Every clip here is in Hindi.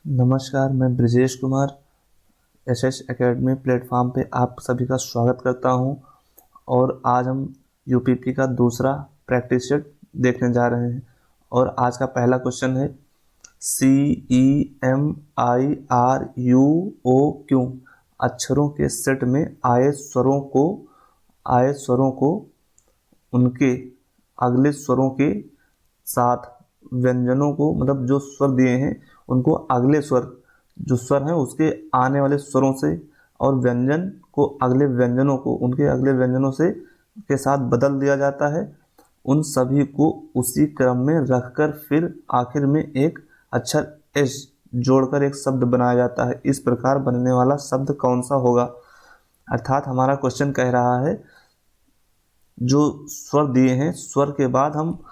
नमस्कार, मैं Brijesh Kumar SS academy platform पे आप सभी का स्वागत करता हूं। और आज हम यूपीपी का दूसरा प्रैक्टिस सेट देखने जा रहे हैं। और आज का पहला क्वेश्चन है CEMIRUO अक्षरों के सेट में आए स्वरों को उनके अगले स्वरों के साथ व्यंजनों को, मतलब जो स्वर दिए हैं उनको अगले स्वर, जो स्वर हैं उसके आने वाले स्वरों से, और व्यंजन को अगले व्यंजनों को उनके अगले व्यंजनों से के साथ बदल दिया जाता है। उन सभी को उसी क्रम में रखकर फिर आखिर में एक अक्षर एस जोड़कर एक शब्द बनाया जाता है। इस प्रकार बनने वाला शब्द कौन सा होगा? अर्थात हमारा क्वेश्चन कह रहा है जो स्वर दिए हैं, स्वर के बाद हम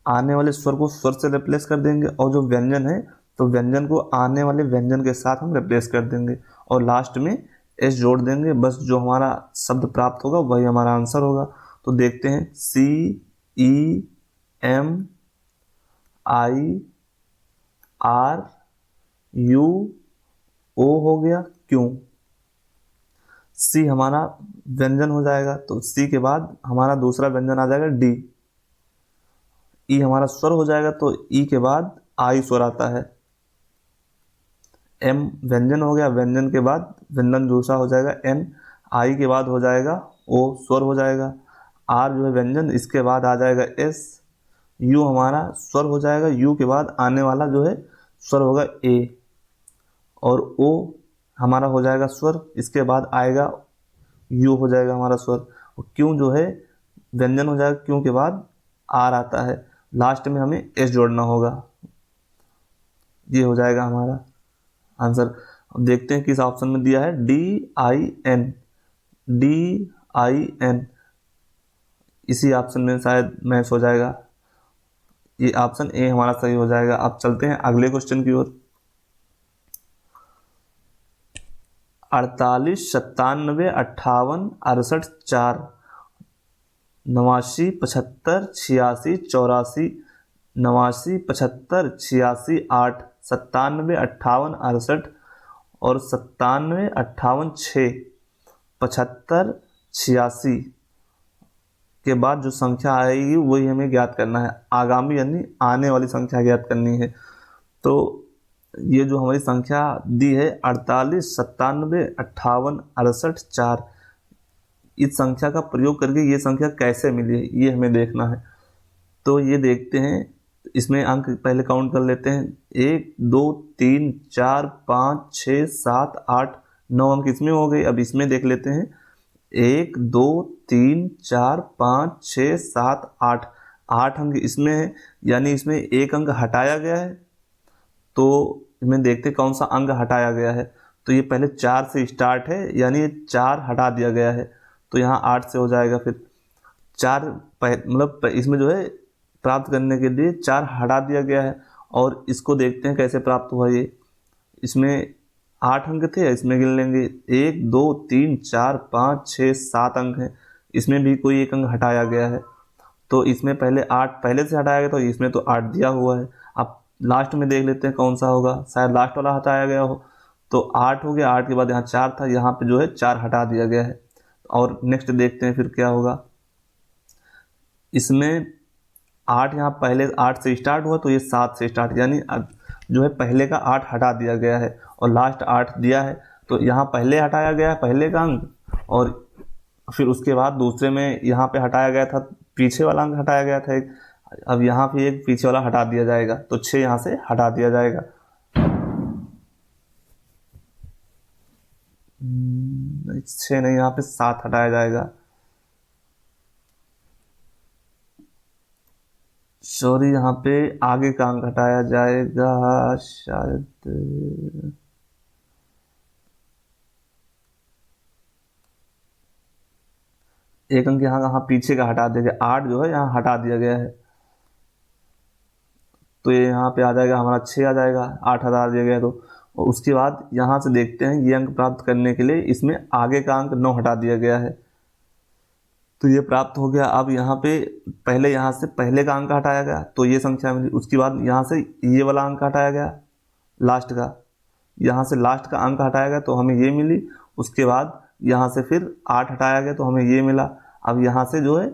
आने वाले स्वर को स्वर से रिप्लेस कर देंगे, और जो व्यंजन है तो व्यंजन को आने वाले व्यंजन के साथ हम रिप्लेस कर देंगे, और लास्ट में एस जोड़ देंगे। बस जो हमारा शब्द प्राप्त होगा वही हमारा आंसर होगा। तो देखते हैं, CEMIRUO हो गया, क्यों? सी हमारा व्यंजन हो जाएगा, तो सी के बाद हमारा दूसरा व्यंजन आ जाएगा डी। ई हमारा स्वर हो जाएगा, तो ई के बाद आई स्वर आता है। एम व्यंजन हो गया, व्यंजन के बाद व्यंजन दूसरा हो जाएगा एन। आई के बाद हो जाएगा ओ, स्वर हो जाएगा। आर जो है व्यंजन, इसके बाद आ जाएगा एस। यू हमारा स्वर हो जाएगा, यू के बाद आने वाला जो है स्वर होगा ए। और ओ हमारा हो जाएगा स्वर, इसके बाद आएगा यू हो जाएगा हमारा स्वर। और क्यों जो है व्यंजन हो जाएगा, क्यों के बाद आर आता है। लास्ट में हमें एस जोड़ना होगा। ये हो जाएगा हमारा आंसर। अब देखते हैं किस ऑप्शन में दिया है, DIN। DIN इसी ऑप्शन में शायद मैच हो जाएगा। ये ऑप्शन ए हमारा सही हो जाएगा। अब चलते हैं अगले क्वेश्चन की ओर। 48 97 58 68 4 89 75 86 84 89 75 86 8 97 58 68 और 97 58 6 75 86 के बाद जो संख्या आएगी वही हमें ज्ञात करना है। आगामी यानी आने वाली संख्या ज्ञात करनी है। तो ये जो हमारी संख्या दी है 48 97 58 68 4, इस संख्या का प्रयोग करके ये संख्या कैसे मिली है ये हमें देखना है। तो ये देखते हैं, इसमें अंक पहले काउंट कर लेते हैं। 1 2 3 4 5 6 7 8 9 अंक इसमें हो गए। अब इसमें देख लेते हैं, 1 2 3 4 5 6 7 8 8 अंक इसमें है, यानी इसमें एक अंक हटाया गया है। तो इसमें देखते कौन सा अंक हटाया गया है। तो ये पहले 4 से स्टार्ट है, यानी 4 हटा दिया गया है, तो यहाँ 8 से हो जाएगा। फिर 4 मतलब इसमें जो है प्राप्त करने के लिए 4 हटा दिया गया है। और इसको देखते हैं कैसे प्राप्त हुआ ये। इसमें 8 अंक थे, इसमें गिन लेंगे 1 2 3 4 5 6 7 अंक हैं। इसमें भी कोई एक अंक हटाया गया है, तो इसमें पहले 8 पहले से हटाया गया, तो इसमें तो 8 दिया हुआ है। अब लास्ट में देख लेते हैं कौन सा होगा, शायद लास्ट वाला हटाया गया हो। तो 8 हो गया, 8 के बाद यहाँ 4 था, यहाँ पे जो है 4 हटा दिया गया है। और नेक्स्ट देखते हैं फिर क्या होगा। इसमें 8 यहाँ पहले 8 से स्टार्ट हुआ, तो ये 7 से स्टार्ट, यानी जो है पहले का 8 हटा दिया गया है और लास्ट 8 दिया है। तो यहाँ पहले हटाया गया है पहले का अंक, और फिर उसके बाद दूसरे में यहाँ पे हटाया गया था, पीछे वाला अंक हटाया गया था एक। अब यहाँ पे एक पीछे वाला हटा दिया जाएगा, तो 6 यहाँ से हटा दिया जाएगा। 6 नहीं, यहाँ पे 7 हटाया जाएगा। सॉरी, यहाँ पे आगे का अंक हटाया जाएगा शायद। एक अंक यहाँ पीछे का हटा दिया गया, 8 जो है यहाँ हटा दिया गया है। तो ये यहाँ पे आ जाएगा हमारा 6 आ जाएगा, 8 हटा दिया गया। तो और उसके बाद यहाँ से देखते हैं, ये अंक प्राप्त करने के लिए इसमें आगे का अंक 9 हटा दिया गया है, तो ये प्राप्त हो गया। अब यहाँ पे पहले यहाँ से पहले का अंक हटाया गया, तो ये संख्या मिली। उसके बाद यहाँ से ये वाला अंक हटाया गया लास्ट का, यहाँ से लास्ट का अंक हटाया गया तो हमें ये मिली, उसके बाद यहाँ से फिर 8 हटाया गया तो हमें ये मिला। अब यहाँ से जो है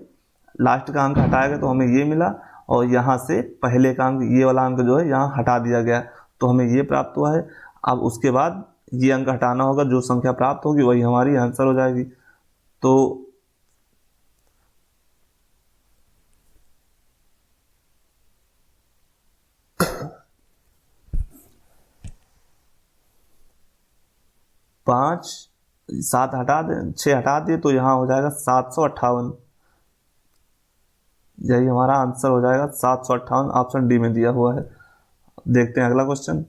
लास्ट का अंक हटाया गया तो हमें ये मिला, और यहाँ से पहले का अंक, ये वाला अंक जो है यहाँ हटा दिया गया तो हमें ये प्राप्त हुआ है। अब उसके बाद ये अंक हटाना होगा, जो संख्या प्राप्त होगी वही हमारी आंसर हो जाएगी। तो पाँच, 7 हटा दें, 6 हटा दिए तो यहाँ हो जाएगा 758। यही हमारा आंसर हो जाएगा 758, ऑप्शन डी में दिया हुआ है। देखते हैं अगला क्वेश्चन।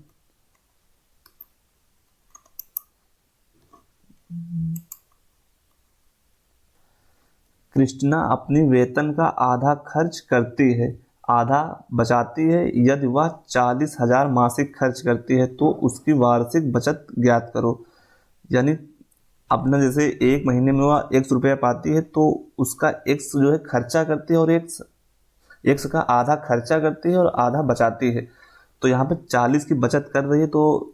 कृष्णा अपनी वेतन का आधा खर्च करती है, आधा बचाती है। यदि वह 40,000 मासिक खर्च करती है तो उसकी वार्षिक बचत ज्ञात करो। यानी अपना जैसे एक महीने में वह 100 रुपया पाती है तो उसका 100 जो है खर्चा करती है और 100 का आधा खर्चा करती है और आधा बचाती है। तो यहाँ पे 40 की बचत कर रही है तो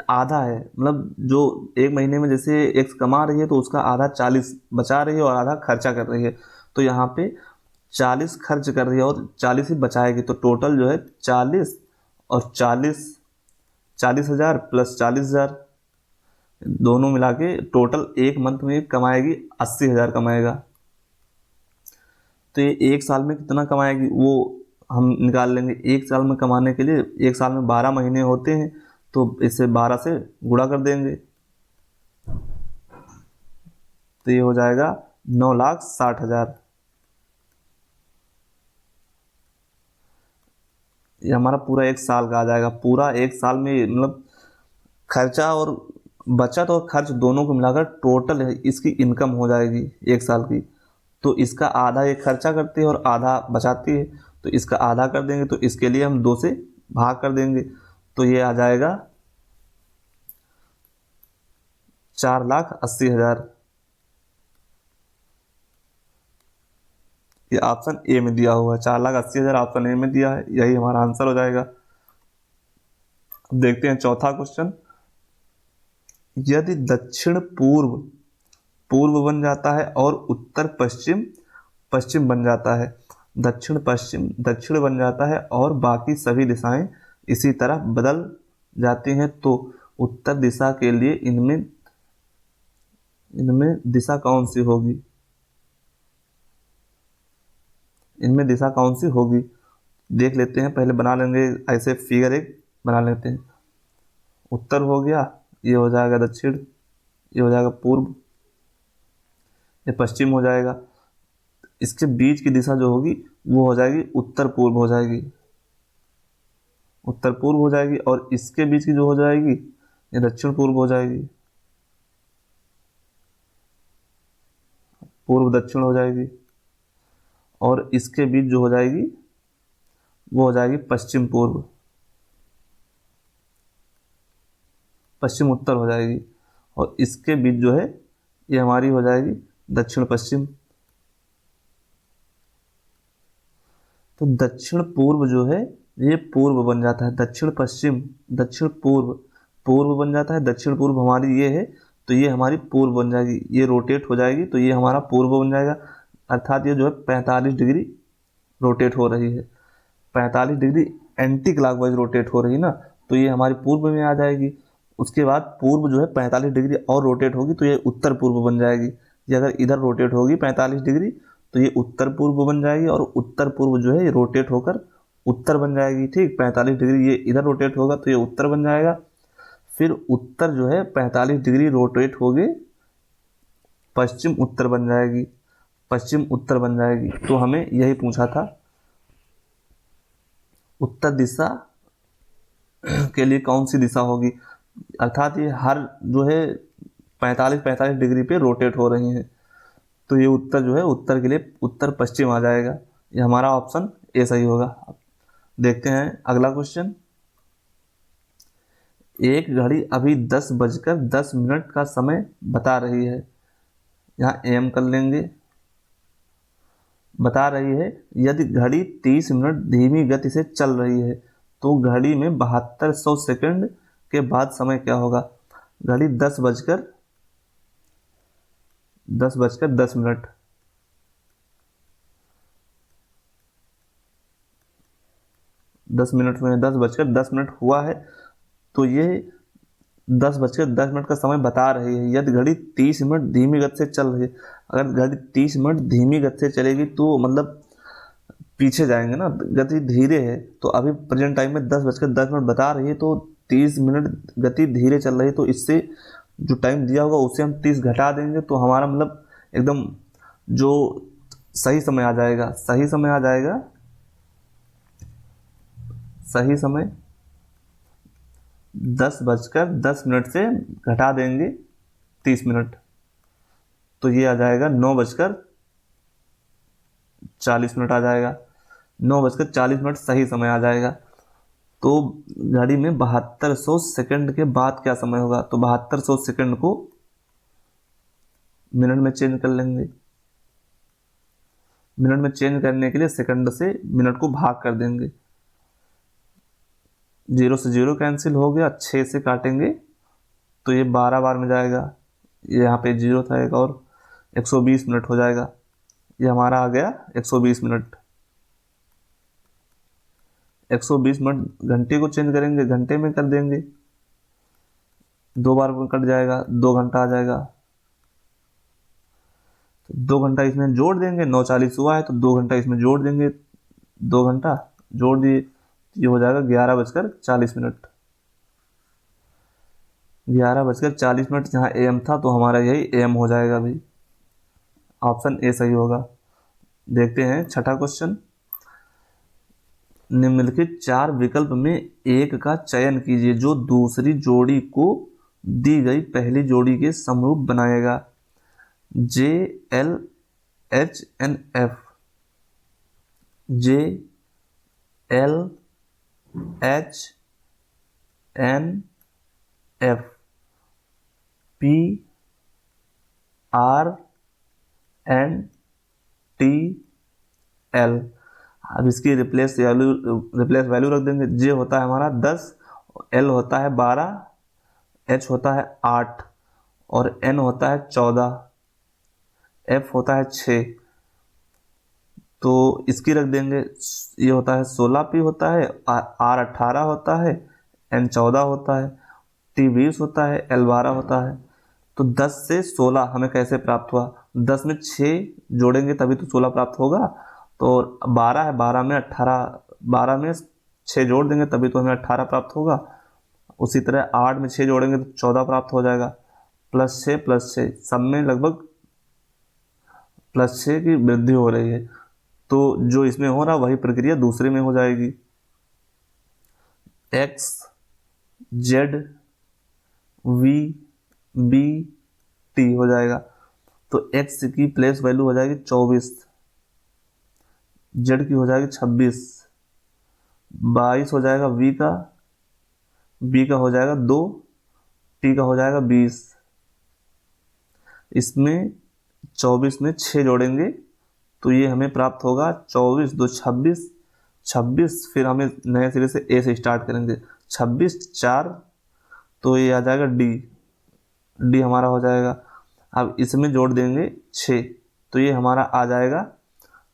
आधा है, मतलब जो एक महीने में जैसे 100 कमा रही है तो उसका आधा 40 बचा रही है और आधा खर्चा कर रही है। तो यहाँ पे 40 खर्च कर रही है और 40 ही बचाएगी, तो टोटल जो है 40 और 40,000 प्लस 40,000 दोनों मिला के टोटल एक मंथ में कमाएगी 80,000 कमाएगा। तो ये एक साल में कितना कमाएगी वो हम निकाल लेंगे। एक साल में कमाने के लिए, एक साल में 12 महीने होते हैं तो इसे 12 से गुणा कर देंगे तो ये हो जाएगा 9,60,000। ये हमारा पूरा एक साल का आ जाएगा। पूरा एक साल में मतलब खर्चा और बचत और खर्च दोनों को मिलाकर टोटल इसकी इनकम हो जाएगी एक साल की। तो इसका आधा ये खर्चा करती है और आधा बचाती है, तो इसका आधा कर देंगे तो इसके लिए हम 2 से भाग कर देंगे तो ये आ जाएगा 4,80,000। ये ऑप्शन ए में दिया हुआ है, 4,80,000 ऑप्शन ए में दिया है, यही हमारा आंसर हो जाएगा। अब देखते हैं चौथा क्वेश्चन। यदि दक्षिण पूर्व पूर्व बन जाता है और उत्तर पश्चिम पश्चिम बन जाता है, दक्षिण पश्चिम दक्षिण बन जाता है और बाकी सभी दिशाएं इसी तरह बदल जाती हैं तो उत्तर दिशा के लिए इनमें दिशा कौन सी होगी? इनमें दिशा कौन सी होगी देख लेते हैं। पहले बना लेंगे ऐसे फिगर एक बना लेते हैं। उत्तर हो गया, ये हो जाएगा दक्षिण, ये हो जाएगा पूर्व, ये पश्चिम हो जाएगा। इसके बीच की दिशा जो होगी वो हो जाएगी उत्तर पूर्व हो जाएगी, उत्तर पूर्व हो जाएगी। और इसके बीच की जो हो जाएगी ये दक्षिण पूर्व हो जाएगी, पूर्व दक्षिण हो जाएगी। और इसके बीच जो हो जाएगी वो हो जाएगी पश्चिम पूर्व, पश्चिम उत्तर हो जाएगी। और इसके बीच जो है ये हमारी हो जाएगी दक्षिण पश्चिम। तो दक्षिण पूर्व जो है ये पूर्व बन जाता है, दक्षिण पश्चिम दक्षिण पूर्व पूर्व बन जाता है, दक्षिण पूर्व हमारी ये है तो ये हमारी पूर्व बन जाएगी, ये रोटेट हो जाएगी तो ये हमारा पूर्व बन जाएगा। अर्थात ये जो है 45 डिग्री रोटेट हो रही है, 45 डिग्री एंटी क्लॉकवाइज रोटेट हो रही है ना, तो ये हमारी पूर्व में आ जाएगी। उसके बाद पूर्व जो है 45 डिग्री और रोटेट होगी तो ये उत्तर पूर्व बन जाएगी। ये अगर इधर रोटेट होगी 45 डिग्री तो ये उत्तर पूर्व बन जाएगी, और उत्तर पूर्व जो है ये रोटेट होकर उत्तर बन जाएगी। ठीक, 45 डिग्री ये इधर रोटेट होगा तो ये उत्तर बन जाएगा। फिर उत्तर जो है 45 डिग्री रोटेट हो गए पश्चिम उत्तर बन जाएगी, पश्चिम उत्तर बन जाएगी। तो हमें यही पूछा था उत्तर दिशा के लिए कौन सी दिशा होगी। अर्थात ये हर जो है 45 डिग्री पे रोटेट हो रही हैं तो ये उत्तर जो है उत्तर के लिए उत्तर पश्चिम आ जाएगा। ये हमारा ऑप्शन ए सही होगा। देखते हैं अगला क्वेश्चन। एक घड़ी अभी 10:10 का समय बता रही है, यहाँ एम कर लेंगे, बता रही है। यदि घड़ी 30 मिनट धीमी गति से चल रही है तो घड़ी में 7200 सेकंड के बाद समय क्या होगा। घड़ी 10 बजकर 10 मिनट। 10 मिनट में 10 बजकर 10 मिनट हुआ है, तो ये 10 बजकर 10 मिनट का समय बता रही है। यदि घड़ी 30 मिनट धीमी गति से चल रही है, अगर घड़ी 30 मिनट धीमी गति से चलेगी तो मतलब पीछे जाएंगे ना, गति धीरे है। तो अभी प्रेजेंट टाइम में 10 बजकर 10 मिनट बता रही है, तो 30 मिनट गति धीरे चल रही है, तो इससे जो टाइम दिया होगा उससे हम 30 घटा देंगे, तो हमारा मतलब एकदम जो सही समय आ जाएगा। सही समय आ जाएगा, सही समय 10 बजकर 10 मिनट से घटा देंगे 30 मिनट, तो ये आ जाएगा 9 बजकर 40 मिनट आ जाएगा। 9 बजकर 40 मिनट सही समय आ जाएगा। तो घड़ी में 7200 सेकंड के बाद क्या समय होगा, तो 7200 सेकंड को मिनट में चेंज कर लेंगे। मिनट में चेंज करने के लिए सेकंड से मिनट को भाग कर देंगे। 0 से 0 कैंसिल हो गया, 6 से काटेंगे तो ये 12 बार में जाएगा। ये यहाँ पे 0 था एक और, 120 मिनट हो जाएगा। ये हमारा आ गया 120 मिनट। 120 मिनट घंटे को चेंज करेंगे, घंटे में कर देंगे, 2 बार में कट जाएगा, 2 घंटा आ जाएगा। तो 2 घंटा इसमें जोड़ देंगे, 9:40 हुआ है तो 2 घंटा इसमें जोड़ देंगे, 2 घंटा जोड़ दिए, ये हो जाएगा 11 बजकर 40 मिनट। 11 बजकर 40 मिनट जहाँ AM था तो हमारा यही AM हो जाएगा। अभी ऑप्शन ए सही होगा। देखते हैं छठा क्वेश्चन। निम्नलिखित 4 विकल्प में एक का चयन कीजिए जो दूसरी जोड़ी को दी गई पहली जोड़ी के समरूप बनाएगा। JLHNF, JLHNF, PRNTL। अब इसकी रिप्लेस वैल्यू रख देंगे। J होता है हमारा 10, L होता है 12, H होता है 8 और N होता है 14, F होता है 6। तो इसकी रख देंगे। ये होता है 16P होता है, R 18 होता है, N 14 होता है, T 20 होता है, L 12 होता है। तो 10 से 16 हमें कैसे प्राप्त हुआ, 10 में 6 जोड़ेंगे तभी तो 16 प्राप्त होगा। तो 12 है, 12 में 18, 12 में 6 जोड़ देंगे तभी तो हमें 18 प्राप्त होगा। उसी तरह 8 में 6 जोड़ेंगे तो 14 प्राप्त हो जाएगा। +6 सब में लगभग +6 की वृद्धि हो रही है, तो जो इसमें हो रहा वही प्रक्रिया दूसरे में हो जाएगी। X Z V B T हो जाएगा। तो X की प्लेस वैल्यू हो जाएगी 24, Z की हो जाएगी 26, 22 हो जाएगा V का, B का हो जाएगा 2, T का हो जाएगा 20। इसमें 24 में 6 जोड़ेंगे तो ये हमें प्राप्त होगा 24 2 26, 26 फिर हमें नए सिरे से A से स्टार्ट करेंगे, 26 4, तो ये आ जाएगा D हमारा हो जाएगा। अब इसमें जोड़ देंगे 6 तो ये हमारा आ जाएगा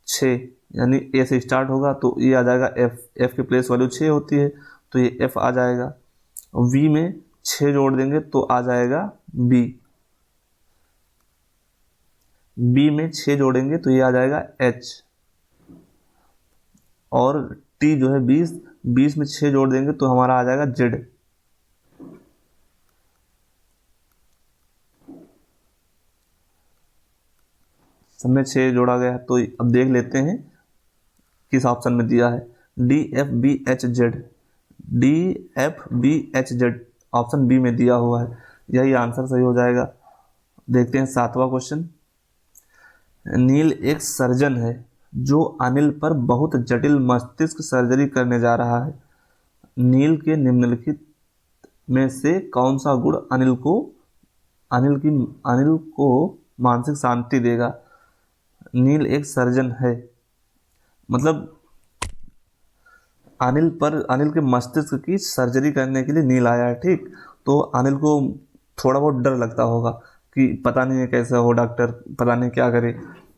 6, यानी A से स्टार्ट होगा तो ये आ जाएगा F की प्लेस वैल्यू 6 होती है तो ये F आ जाएगा। V में 6 जोड़ देंगे तो आ जाएगा B में 6 जोड़ेंगे तो ये आ जाएगा H, और T जो है 20 में 6 जोड़ देंगे तो हमारा आ जाएगा Z। सब में 6 जोड़ा गया है तो अब देख लेते हैं किस ऑप्शन में दिया है। DFBHZ, DFBHZ ऑप्शन बी में दिया हुआ है, यही आंसर सही हो जाएगा। देखते हैं 7वां क्वेश्चन। नील एक सर्जन है जो अनिल पर बहुत जटिल मस्तिष्क सर्जरी करने जा रहा है। नील के निम्नलिखित में से कौन सा गुण अनिल को मानसिक शांति देगा। नील एक सर्जन है, मतलब अनिल के मस्तिष्क की सर्जरी करने के लिए नील आया है, ठीक। तो अनिल को थोड़ा बहुत डर लगता होगा कि पता नहीं है कैसा हो डॉक्टर, पता नहीं क्या करे।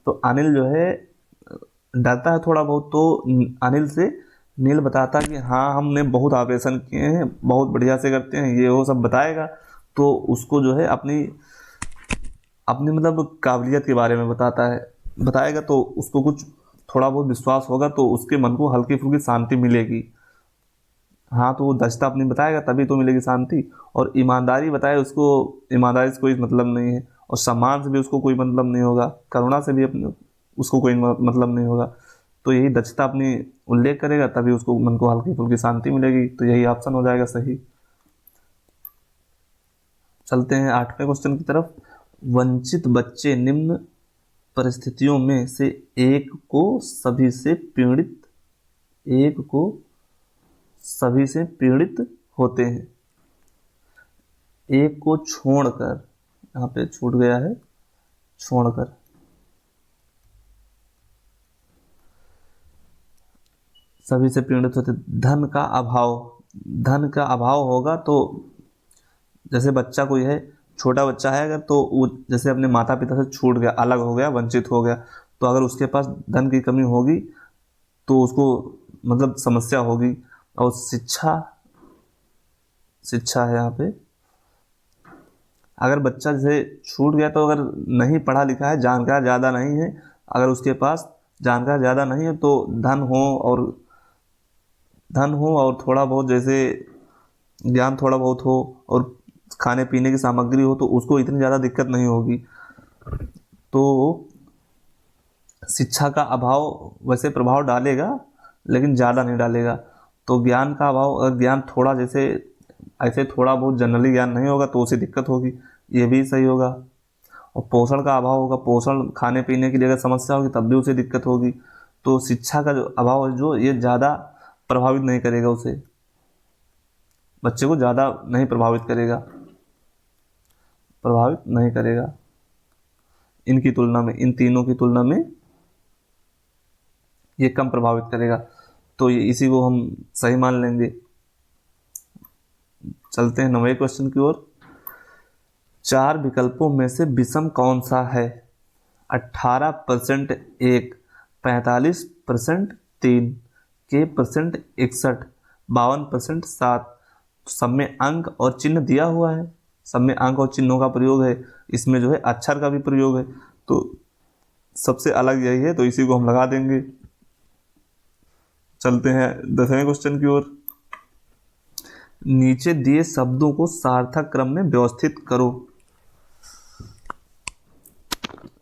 तो अनिल जो है डरता है थोड़ा बहुत। तो अनिल से नील बताता है कि हाँ हमने बहुत ऑपरेशन किए हैं, बहुत बढ़िया से करते हैं, ये वो सब बताएगा। तो उसको जो है अपनी अपनी मतलब काबिलियत के बारे में बताएगा। तो उसको कुछ थोड़ा बहुत विश्वास होगा, तो उसके मन को हल्की फुल्की शांति मिलेगी। हाँ, तो वो दक्षता अपनी बताएगा तभी तो मिलेगी शांति। और ईमानदारी बताए उसको, ईमानदारी से कोई मतलब नहीं है, और सम्मान से भी उसको कोई मतलब नहीं होगा, करुणा से भी अपने उसको कोई मतलब नहीं होगा। तो यही दक्षता अपनी उल्लेख करेगा तभी उसको मन को हल्की फुल्की शांति मिलेगी। तो यही ऑप्शन हो जाएगा सही। चलते हैं 8वें क्वेश्चन की तरफ। वंचित बच्चे निम्न परिस्थितियों में से एक को सभी से पीड़ित होते हैं। एक को छोड़कर, यहाँ पे छूट गया है, छोड़कर। सभी से पीड़ित होते। धन का अभाव होगा तो जैसे बच्चा कोई है, छोटा बच्चा है अगर, तो वो जैसे अपने माता पिता से छूट गया, अलग हो गया, वंचित हो गया, तो अगर उसके पास धन की कमी होगी तो उसको मतलब समस्या होगी। और शिक्षा है यहाँ पे। अगर बच्चा जैसे छूट गया तो अगर नहीं पढ़ा लिखा है, जानकार ज़्यादा नहीं है, अगर उसके पास जानकार ज़्यादा नहीं है तो धन हो और थोड़ा बहुत जैसे ज्ञान थोड़ा बहुत हो और खाने पीने की सामग्री हो, तो उसको इतनी ज़्यादा दिक्कत नहीं होगी। तो शिक्षा का अभाव वैसे प्रभाव डालेगा लेकिन ज़्यादा नहीं डालेगा। तो ज्ञान का अभाव, अगर ज्ञान थोड़ा जैसे ऐसे थोड़ा बहुत जनरली ज्ञान नहीं होगा तो उसे दिक्कत होगी, ये भी सही होगा। और पोषण का अभाव होगा, पोषण खाने पीने के लिए अगर समस्या होगी तब भी उसे दिक्कत होगी। तो शिक्षा का जो अभाव है जो, ये ज़्यादा प्रभावित नहीं करेगा उसे, बच्चे को ज़्यादा नहीं प्रभावित नहीं करेगा इनकी तुलना में, इन तीनों की तुलना में ये कम प्रभावित करेगा। तो ये इसी को हम सही मान लेंगे। चलते हैं 9वें क्वेश्चन की ओर। 4 विकल्पों में से विषम कौन सा है? 18% 1, 45% 3, के परसेंट 61, 52% 7। सब में अंक और चिन्ह दिया हुआ है, सब में अंक और चिन्हों का प्रयोग है, इसमें जो है अक्षर का भी प्रयोग है। तो सबसे अलग यही है, तो इसी को हम लगा देंगे। चलते हैं 10वें क्वेश्चन की ओर। नीचे दिए शब्दों को सार्थक क्रम में व्यवस्थित करो।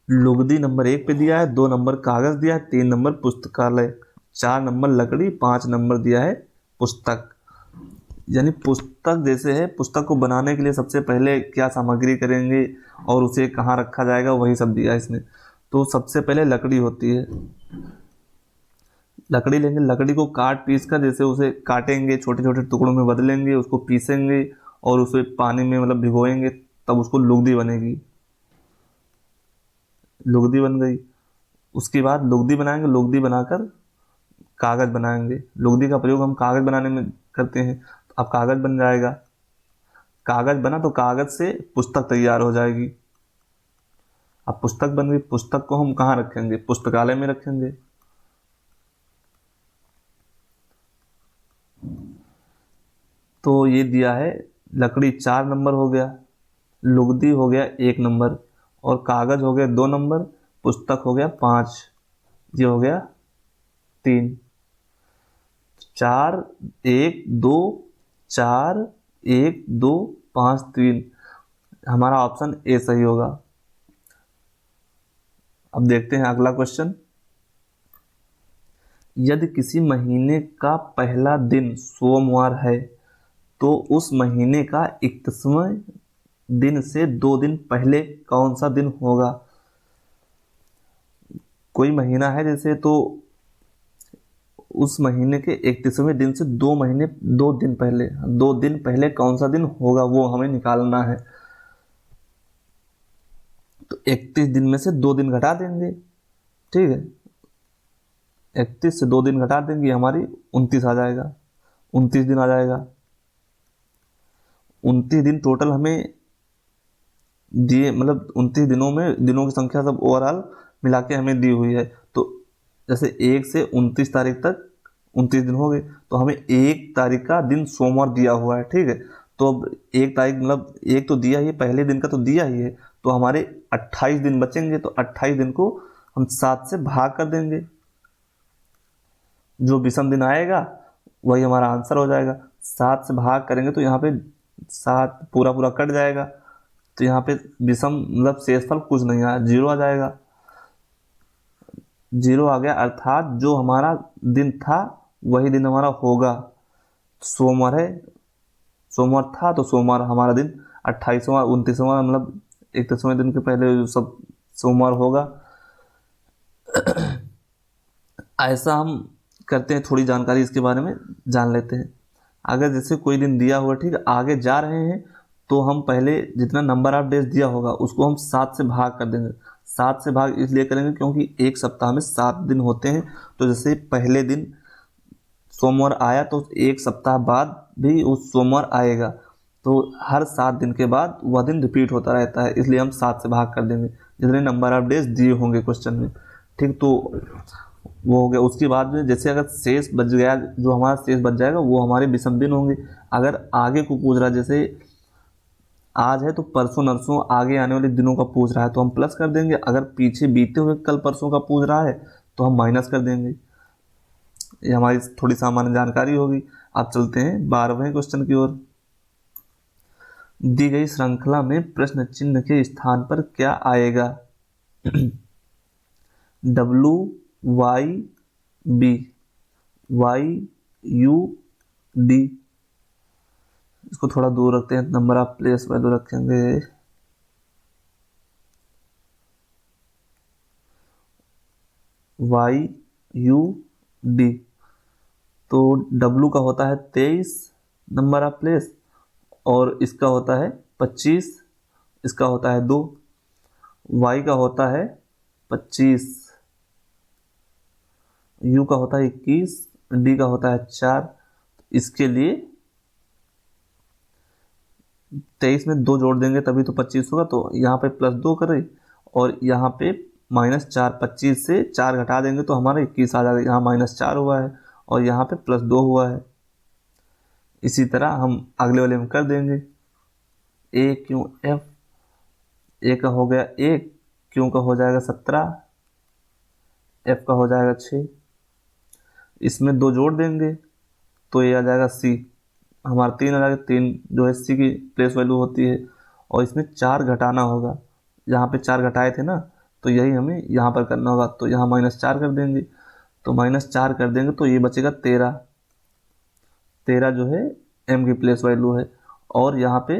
लुगदी नंबर 1 पे दिया है, 2 नंबर कागज दिया है, 3 नंबर पुस्तकालय, 4 नंबर लकड़ी, 5 नंबर दिया है पुस्तक। यानी पुस्तक जैसे है, पुस्तक को बनाने के लिए सबसे पहले क्या सामग्री करेंगे और उसे कहाँ रखा जाएगा, वही सब दिया है इसमें। तो सबसे पहले लकड़ी होती है, लकड़ी लेंगे, लकड़ी को काट पीस कर जैसे उसे काटेंगे, छोटे छोटे टुकड़ों में बदलेंगे, उसको पीसेंगे और उसे पानी में मतलब भिगोएंगे, तब उसको लुगदी बनेगी। लुगदी बन गई। उसके बाद लुगदी बनाएंगे, लुगदी बनाकर कागज बनाएंगे। लुगदी का प्रयोग हम कागज बनाने में करते हैं, तो अब कागज बन जाएगा। कागज बना तो कागज से पुस्तक तैयार हो जाएगी। अब पुस्तक बन गई, पुस्तक को हम कहाँ रखेंगे? पुस्तकालय में रखेंगे। तो ये दिया है, लकड़ी 4 नंबर हो गया, लुगदी हो गया 1 नंबर, और कागज हो गया 2 नंबर, पुस्तक हो गया 5, ये हो गया 3। 4 1 2, 4 1 2 5 3, हमारा ऑप्शन ए सही होगा। अब देखते हैं अगला क्वेश्चन। यदि किसी महीने का पहला दिन सोमवार है तो उस महीने का 31वें दिन से 2 दिन पहले कौन सा दिन होगा? कोई महीना है जैसे, तो उस महीने के 31वें दिन से 2 दिन पहले कौन सा दिन होगा, वो हमें निकालना है। तो 31 दिन में से 2 दिन घटा देंगे, ठीक है। 31 से 2 दिन घटा देंगे, हमारी 29 आ जाएगा, 29 दिन आ जाएगा। 29 दिन टोटल हमें दिए, मतलब 29 दिनों में दिनों की संख्या सब ओवरऑल मिला के हमें दी हुई है। तो जैसे 1 से 29 तारीख तक 29 दिन हो गए, तो हमें 1 तारीख का दिन सोमवार दिया हुआ है, ठीक है। तो अब 1 तारीख मतलब 1 तो दिया ही है, पहले दिन का तो दिया ही है, तो हमारे 28 दिन बचेंगे। तो 28 दिन को हम 7 से भाग कर देंगे, जो विषम दिन आएगा वही हमारा आंसर हो जाएगा। 7 से भाग करेंगे तो यहाँ पे 7 पूरा पूरा कट जाएगा, तो यहाँ पे विषम मतलब शेषफल कुछ नहीं आया, 0 आ जाएगा। 0 आ गया, अर्थात जो हमारा दिन था वही दिन हमारा होगा। सोमवार है, सोमवार था तो सोमवार हमारा दिन 28वां 29वां मतलब 31वें दिन के पहले जो सब सोमवार होगा। ऐसा हम करते हैं, थोड़ी जानकारी इसके बारे में जान लेते हैं। अगर जैसे कोई दिन दिया हुआ, ठीक है, आगे जा रहे हैं, तो हम पहले जितना नंबर ऑफ डेज दिया होगा उसको हम 7 से भाग कर देंगे। 7 से भाग इसलिए करेंगे क्योंकि एक सप्ताह में 7 दिन होते हैं। तो जैसे पहले दिन सोमवार आया तो एक सप्ताह बाद भी उस सोमवार आएगा, तो हर 7 दिन के बाद वह दिन रिपीट होता रहता है, इसलिए हम 7 से भाग कर देंगे जितने नंबर ऑफ डेज दिए होंगे क्वेश्चन में, ठीक। तो वो हो गया। उसके बाद में जैसे अगर शेष बच गया, जो हमारा शेष बच जाएगा वो हमारे विषम दिन होंगे। अगर आगे को पूछ रहा है, जैसे आज है तो परसों नरसों आगे आने वाले दिनों का पूछ रहा है तो हम प्लस कर देंगे। अगर पीछे बीते हुए कल परसों का पूछ रहा है तो हम माइनस कर देंगे। ये हमारी थोड़ी सामान्य जानकारी होगी। अब चलते हैं 12वें क्वेश्चन की ओर। दी गई श्रृंखला में प्रश्न चिन्ह के स्थान पर क्या आएगा? W Y B Y U D। इसको थोड़ा दूर रखते हैं, नंबर ऑफ प्लेस वैल्यू रखेंगे YUD। तो W का होता है 23 नंबर ऑफ प्लेस, और इसका होता है 25, इसका होता है 2। Y का होता है 25, U का होता है 21, D का होता है 4। इसके लिए 23 में 2 जोड़ देंगे तभी तो 25 होगा, तो यहाँ पे +2 करें और यहाँ पे -4। 25 से 4 घटा देंगे तो हमारा 21 आ जाएगा। यहाँ -4 हुआ है और यहाँ पे +2 हुआ है। इसी तरह हम अगले वाले में कर देंगे। AQF, A का हो गया 1, Q का हो जाएगा 17, F का हो जाएगा 6। इसमें 2 जोड़ देंगे तो ये आ जाएगा C, हमारा 3 आ जाएगा। 3 जो है C की प्लेस वैल्यू होती है, और इसमें 4 घटाना होगा। यहाँ पे 4 घटाए थे ना, तो यही हमें यहाँ पर करना होगा। तो यहाँ -4 कर देंगे, तो -4 कर देंगे तो ये बचेगा 13। 13 जो है M की प्लेस वैल्यू है, और यहाँ पे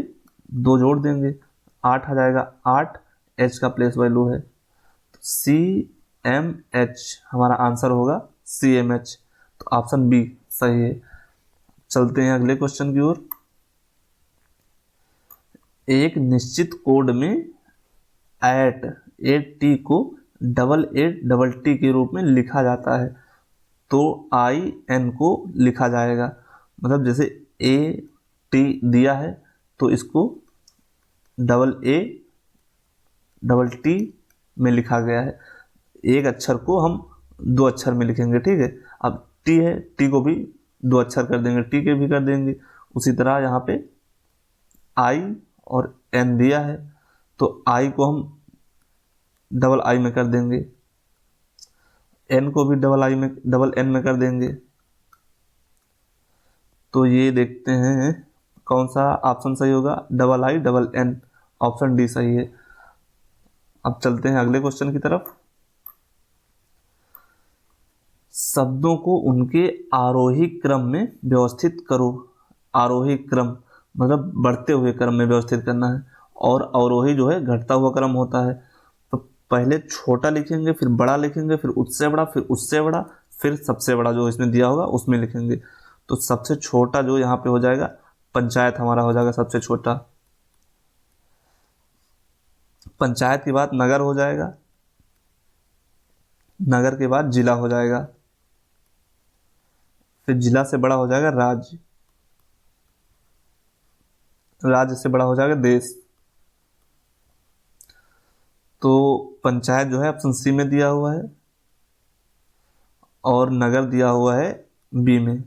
2 जोड़ देंगे, 8 आ जाएगा। 8 H का प्लेस वैल्यू है, तो CMH हमारा आंसर होगा, CMH। तो ऑप्शन बी सही है। चलते हैं अगले क्वेश्चन की ओर। एक निश्चित कोड में @AT को AA के रूप में लिखा जाता है, तो IN को लिखा जाएगा। मतलब जैसे AT दिया है तो इसको AA में लिखा गया है। एक अक्षर को हम 2 अक्षर में लिखेंगे, ठीक है। अब T है, T को भी 2 अक्षर कर देंगे, T के भी कर देंगे। उसी तरह यहाँ पे I और N दिया है तो I को हम I में कर देंगे, N को भी N में कर देंगे। तो ये देखते हैं कौन सा ऑप्शन सही होगा, II N, ऑप्शन डी सही है। अब चलते हैं अगले क्वेश्चन की तरफ। शब्दों को उनके आरोही क्रम में व्यवस्थित करो। आरोही क्रम मतलब बढ़ते हुए क्रम में व्यवस्थित करना है, और अवरोही जो है घटता हुआ क्रम होता है। तो पहले छोटा लिखेंगे, फिर बड़ा लिखेंगे, फिर उससे बड़ा, फिर उससे बड़ा, फिर सबसे बड़ा जो इसमें दिया होगा उसमें लिखेंगे। तो सबसे छोटा जो यहाँ पे हो जाएगा पंचायत हमारा हो जाएगा सबसे छोटा। पंचायत के बाद नगर हो जाएगा, नगर के बाद जिला हो जाएगा। फिर जिला से बड़ा हो जाएगा राज्य, राज्य से बड़ा हो जाएगा देश। तो पंचायत जो है ऑप्शन सी में दिया हुआ है, और नगर दिया हुआ है बी में,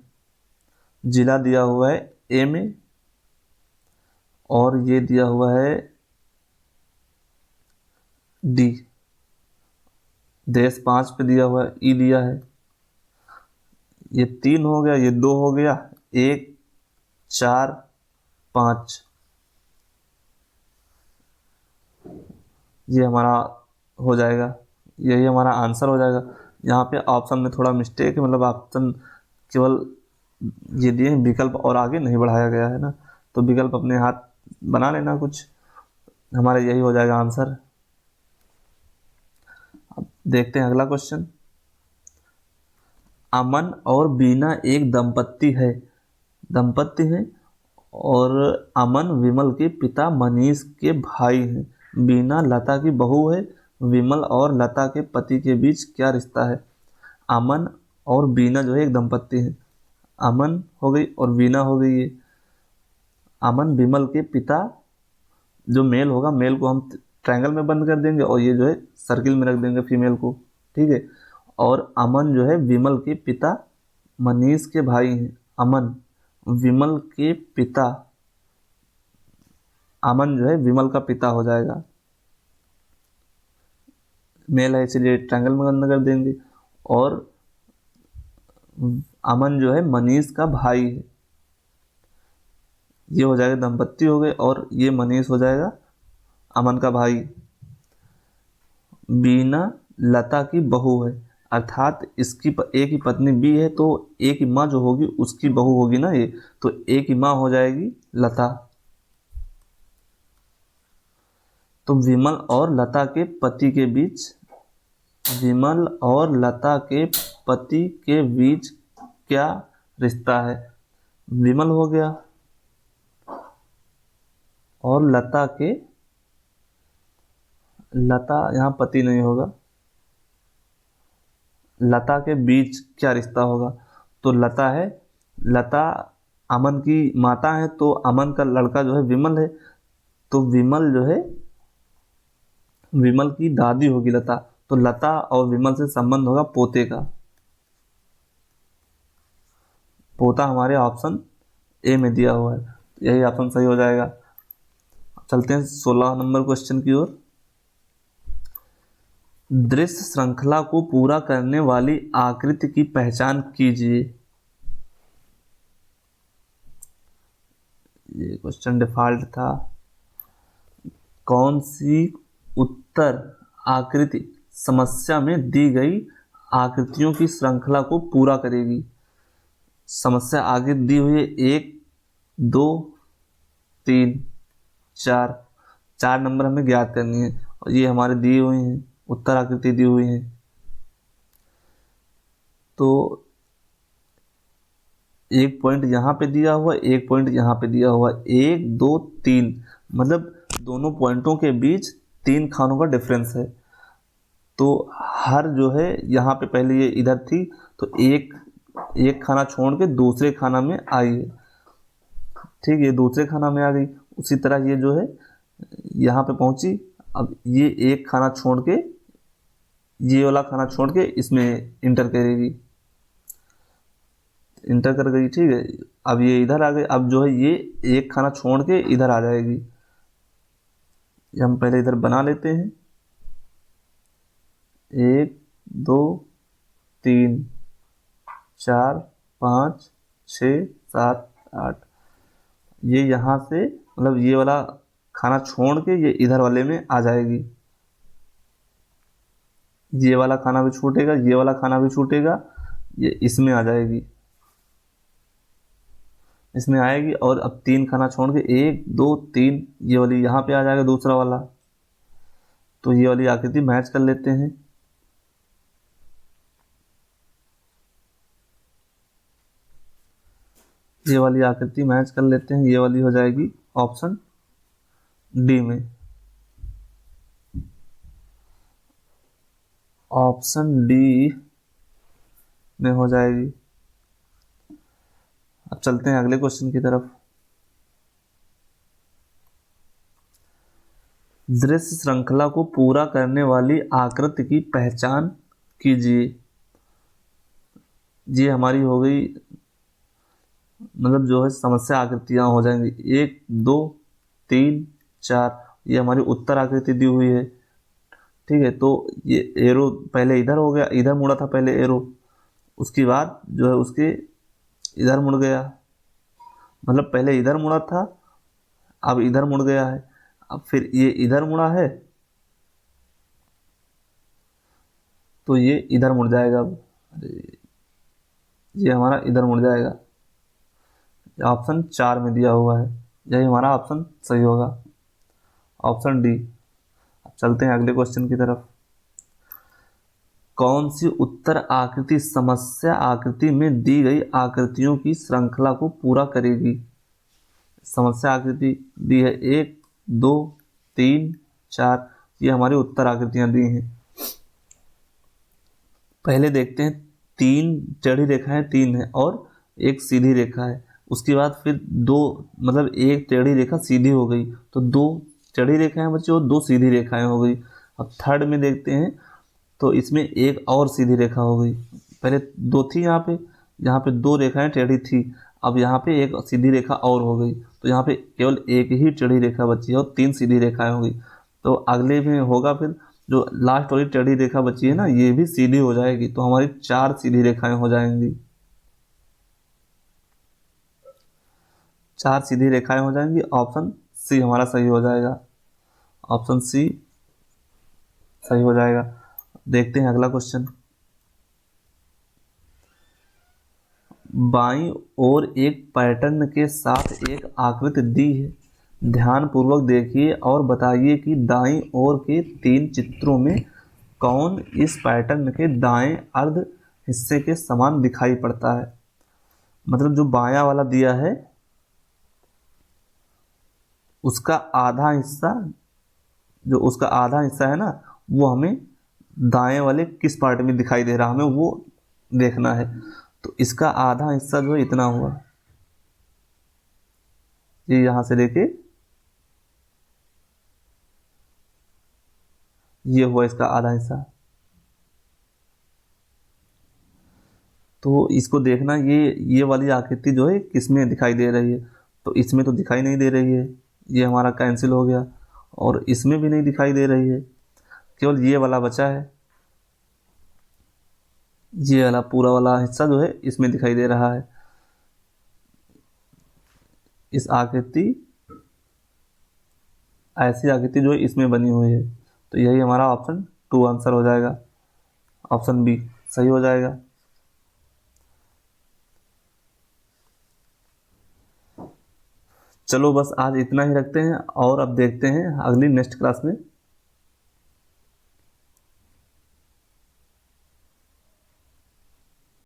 जिला दिया हुआ है ए में, और ये दिया हुआ है डी। देश 5 पे दिया हुआ है, ई दिया है। ये 3 हो गया, ये 2 हो गया, 1 4 5, ये हमारा हो जाएगा, यही हमारा आंसर हो जाएगा। यहाँ पे ऑप्शन में थोड़ा मिस्टेक है, मतलब ऑप्शन केवल ये दिए हैं, विकल्प और आगे नहीं बढ़ाया गया है ना, तो विकल्प अपने हाथ बना लेना कुछ, हमारा यही हो जाएगा आंसर। अब देखते हैं अगला क्वेश्चन। अमन और बीना एक दंपत्ति हैं, और अमन विमल के पिता मनीष के भाई हैं। बीना लता की बहू है। विमल और लता के पति के बीच क्या रिश्ता है? अमन और बीना जो है एक दंपत्ति है। अमन हो गई और बीना हो गई है। अमन विमल के पिता, जो मेल होगा, मेल को हम ट्रायंगल में बंद कर देंगे और ये जो है सर्किल में रख देंगे फीमेल को, ठीक है। और अमन जो है विमल के पिता मनीष के भाई हैं। अमन विमल के पिता, अमन जो है विमल का पिता हो जाएगा, मेल है इसलिए ट्रायंगल में बंद कर देंगे। और अमन जो है मनीष का भाई है, ये हो जाएगा दंपत्ति हो गए, और ये मनीष हो जाएगा अमन का भाई। बीना लता की बहू है, अर्थात इसकी एक ही पत्नी बी है, तो एक ही माँ जो होगी उसकी बहू होगी ना ये, तो एक ही माँ हो जाएगी लता। तो विमल और लता के पति के बीच, विमल और लता के पति के बीच क्या रिश्ता है? विमल हो गया, और लता के, लता यहाँ पति नहीं होगा, लता के बीच क्या रिश्ता होगा? तो लता है, लता अमन की माता है, तो अमन का लड़का जो है विमल है, तो विमल जो है, विमल की दादी होगी लता, तो लता और विमल से संबंध होगा पोते का। पोता हमारे ऑप्शन ए में दिया हुआ है, यही ऑप्शन सही हो जाएगा। चलते हैं 16 नंबर क्वेश्चन की ओर। दृश्य श्रृंखला को पूरा करने वाली आकृति की पहचान कीजिए। ये क्वेश्चन डिफॉल्ट था। कौन सी उत्तर आकृति समस्या में दी गई आकृतियों की श्रृंखला को पूरा करेगी? समस्या आगे दी हुई है 1 2 3 4, 4 नंबर हमें ज्ञात करनी है, और ये हमारे दिए हुए हैं, उत्तर आकृति दी हुई है। तो एक पॉइंट यहाँ पे दिया हुआ, एक पॉइंट यहाँ पे दिया हुआ, 1 2 3, मतलब दोनों पॉइंटों के बीच 3 खानों का डिफरेंस है। तो हर जो है यहाँ पे पहले ये इधर थी, तो एक खाना छोड़ के दूसरे खाना में आई है, ठीक, ये दूसरे खाना में आ गई। उसी तरह ये जो है यहाँ पे पहुंची, अब ये एक खाना छोड़ के, ये वाला खाना छोड़ के इसमें इंटर करेगी, इंटर कर गई, ठीक है। अब ये इधर आ गई, अब जो है ये एक खाना छोड़ के इधर आ जाएगी। ये हम पहले इधर बना लेते हैं, 1 2 3 4 5 6 7 8, ये यहाँ से मतलब ये वाला खाना छोड़ के ये इधर वाले में आ जाएगी। ये वाला खाना भी छूटेगा, ये वाला खाना भी छूटेगा, ये इसमें आ जाएगी, इसमें आएगी। और अब 3 खाना छोड़ के 1 2 3, ये वाली यहाँ पे आ जाएगा दूसरा वाला। तो ये वाली आकृति मैच कर लेते हैं। ये वाली आकृति मैच कर लेते हैं, ये वाली हो जाएगी ऑप्शन डी में। ऑप्शन डी में हो जाएगी। चलते हैं अगले क्वेश्चन की तरफ। दृश्य श्रृंखला को पूरा करने वाली आकृति की पहचान कीजिए। ये हमारी हो गई, मतलब जो है समस्या आकृतियां हो जाएंगी 1 2 3 4। ये हमारी उत्तर आकृति दी हुई है, ठीक है। तो ये एरो पहले इधर हो गया, इधर मुड़ा था पहले एरो, उसके बाद जो है उसके इधर मुड़ गया, मतलब पहले इधर मुड़ा था अब इधर मुड़ गया है, अब फिर ये इधर मुड़ा है तो ये इधर मुड़ जाएगा। अब ये हमारा इधर मुड़ जाएगा। ऑप्शन 4 में दिया हुआ है, यही हमारा ऑप्शन सही होगा, ऑप्शन डी। अब चलते हैं अगले क्वेश्चन की तरफ। कौन सी उत्तर आकृति समस्या आकृति में दी गई आकृतियों की श्रृंखला को पूरा करेगी? समस्या आकृति दी है 1 2 3 4, ये हमारी उत्तर आकृतियां दी हैं। पहले देखते हैं, 3 टेढ़ी रेखाएं 3 है और एक सीधी रेखा है, उसके बाद फिर 2, मतलब एक टेढ़ी रेखा सीधी हो गई तो 2 टेढ़ी रेखाएं बची और 2 सीधी रेखाएं हो गई। अब थर्ड में देखते हैं तो इसमें एक और सीधी रेखा हो गई, पहले 2 थी यहाँ पे 2 रेखाएं टेढ़ी थी, अब यहाँ पे एक सीधी रेखा और हो गई, तो यहाँ पे केवल एक ही टेढ़ी रेखा बची है और 3 सीधी रेखाएं हो गई। तो अगले में होगा फिर जो लास्ट वाली टेढ़ी रेखा बची है ना, ये भी सीधी हो जाएगी, तो हमारी 4 सीधी रेखाएं हो जाएंगी, 4 सीधी रेखाएं हो जाएंगी। ऑप्शन सी हमारा सही हो जाएगा, ऑप्शन सी सही हो जाएगा। देखते हैं अगला क्वेश्चन। बाईं ओर एक पैटर्न के साथ एक आकृति दी है, ध्यान पूर्वक देखिए और बताइए कि दाईं ओर के 3 चित्रों में कौन इस पैटर्न के दाएं अर्ध हिस्से के समान दिखाई पड़ता है। मतलब जो बायां वाला दिया है उसका आधा हिस्सा, जो उसका आधा हिस्सा है ना, वो हमें दाएं वाले किस पार्ट में दिखाई दे रहा, हमें वो देखना है। तो इसका आधा हिस्सा जो है इतना हुआ, ये यहां से लेके ये हुआ इसका आधा हिस्सा। तो इसको देखना, ये वाली आकृति जो है किसमें दिखाई दे रही है, तो इसमें तो दिखाई नहीं दे रही है, ये हमारा कैंसिल हो गया, और इसमें भी नहीं दिखाई दे रही है, केवल ये वाला बचा है, ये वाला पूरा वाला हिस्सा जो है इसमें दिखाई दे रहा है। इस आकृति, ऐसी आकृति जो है इसमें बनी हुई है, तो यही हमारा ऑप्शन 2 आंसर हो जाएगा, ऑप्शन बी सही हो जाएगा। चलो बस आज इतना ही रखते हैं, और अब देखते हैं अगली नेक्स्ट क्लास में